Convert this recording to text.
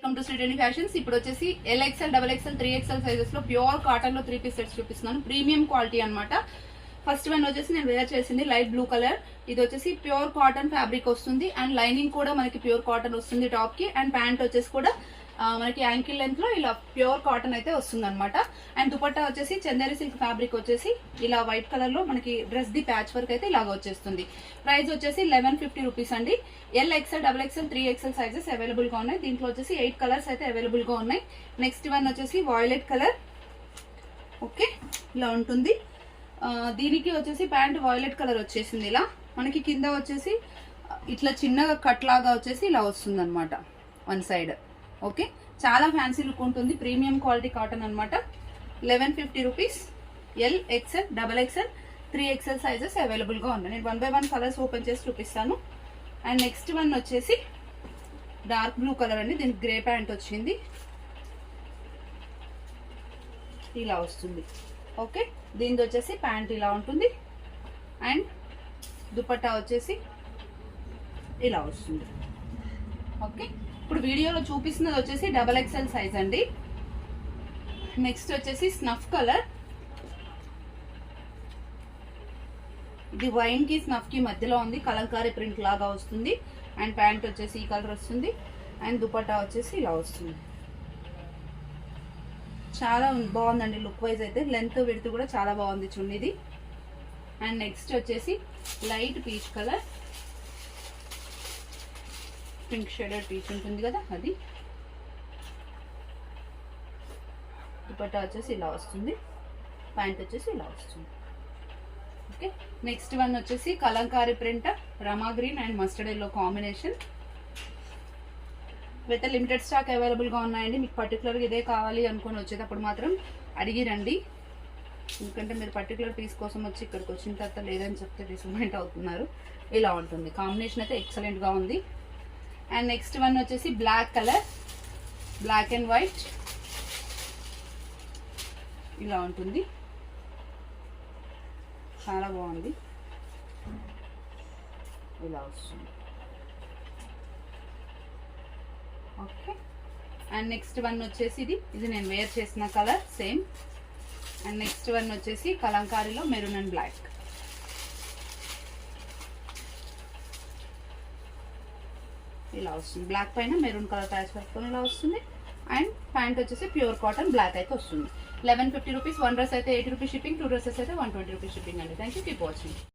Welcome to Sridevi fashions. ఇప్పుడు వచ్చేసి LXL, XXL, 3XL sizes లో ప్యూర్ కాటన్ లో 3 పీస్ సెట్స్ చూపిస్తున్నాను. ప్రీమియం క్వాలిటీ అన్నమాట. ఫస్ట్ వన్ వచ్చేసి నేను వేర్ చేసింది లైట్ బ్లూ కలర్. ఇది వచ్చేసి ప్యూర్ కాటన్ ఫ్యాబ్రిక్ వస్తుంది అండ్ లైనింగ్ కూడా మనకి ప్యూర్ కాటన్ వస్తుంది టాప్ కి. అండ్ ప్యాంట్ వచ్చేసి కూడా మనకి యాంకిల్ లెంత్ లో ఇలా ప్యూర్ కాటన్ అయితే వస్తుంది అనమాట. అండ్ దుపట్టా వచ్చేసి చందేరి సిల్క్ ఫ్యాబ్రిక్ వచ్చేసి ఇలా వైట్ కలర్ లో మనకి డ్రెస్ ది ప్యాచ్ వర్క్ అయితే ఇలాగ వచ్చేస్తుంది. ప్రైస్ వచ్చేసి 1150 రూపీస్ అండి. LXL, XXL, 3XL sizes available గా ఉన్నాయి. దీంట్లో వచ్చేసి 8 కలర్స్ అయితే అవైలబుల్ గా ఉన్నాయి. నెక్స్ట్ వన్ వచ్చేసి వాయిలెట్ కలర్. ఓకే, ఇలా ఉంటుంది. దీనికి వచ్చేసి ప్యాంట్ వాయిలెట్ కలర్ వచ్చేసింది. ఇలా మనకి కింద వచ్చేసి ఇట్లా చిన్నగా కట్ లాగా వచ్చేసి ఇలా వస్తుంది అనమాట వన్ సైడ్. ఓకే, చాలా ఫ్యాన్సీ లుక్ ఉంటుంది. ప్రీమియం క్వాలిటీ కాటన్ అనమాట. 1150 rupees. LXL, XXL, 3XL sizes available గా ఉన్నాయి. నేను 1 by 1 కలర్స్ ఓపెన్ చేసి చూపిస్తాను. అండ్ నెక్స్ట్ వన్ వచ్చేసి డార్క్ బ్లూ కలర్ అండి. దీనికి గ్రే ప్యాంట్ వచ్చింది, ఇలా వస్తుంది. ఓకే, దీనిది వచ్చేసి ప్యాంట్ ఇలా ఉంటుంది అండ్ దుపట్టా వచ్చేసి ఇలా వస్తుంది. ఓకే, ఇప్పుడు వీడియోలో చూపిస్తున్నది వచ్చేసి XXL సైజ్ అండి. నెక్స్ట్ వచ్చేసి స్నఫ్ కలర్. ఇది వైన్ కి స్నఫ్ కి మధ్యలో ఉంది, కలంకారీ ప్రింట్ లాగా వస్తుంది. అండ్ ప్యాంట్ వచ్చేసి ఈ కలర్ వస్తుంది అండ్ దుపట్టా వచ్చేసి ఇలా వస్తుంది. చాలా బాగుందండి లుక్ వైజ్ అయితే. లెంత్ విడ్త్ కూడా చాలా బాగుంది చున్నీది. అండ్ నెక్స్ట్ వచ్చేసి light peach colour, pink shaded peach ఉంటుంది కదా అది. దుపట్టా వచ్చేసి ఇలా వస్తుంది, ప్యాంట్ వచ్చేసి ఇలా వస్తుంది. ఓకే, నెక్స్ట్ వన్ వచ్చేసి Kalamkari print, Rama green and mustard yellow combination. అయితే లిమిటెడ్ స్టాక్ అవైలబుల్ గా ఉన్నాయండి. మీకు పర్టికులర్గా ఇదే కావాలి అనుకొని వచ్చేటప్పుడు మాత్రం అడిగి రండి. ఎందుకంటే మీరు పర్టికులర్ పీస్ కోసం వచ్చి ఇక్కడికి వచ్చిన తర్వాత లేదని చెప్తే డిసప్పాయింట్ అవుతున్నారు. ఇలా ఉంటుంది. కాంబినేషన్ అయితే ఎక్సలెంట్ గా ఉంది. అండ్ నెక్స్ట్ వన్ వచ్చేసి black colour, black and white ఇలా ఉంటుంది. చాలా బాగుంది, ఇలా వస్తుంది. ఓకే, అండ్ నెక్స్ట్ వన్ వచ్చేసి ఇది నేను వేర్ చేసిన colour same. And next one వచ్చేసి కలంకారీలో మెరూన్ అండ్ బ్లాక్. ఇలా వస్తుంది. బ్లాక్ పైన మెరూన్ కలర్ ప్యాచ్ వర్క్ తో ఇలా వస్తుంది. అండ్ ప్యాంట్ వచ్చేసి ప్యూర్ కాటన్ బ్లాక్ అయితే వస్తుంది. 1150 రూపీస్. 1 డ్రెస్ అయితే 80 రూపీస్ షిప్పింగ్, 2 డ్రెస్సెస్ అయితే 120 రూపీస్ షిప్పింగ్ అండి. Thank you, keep watching.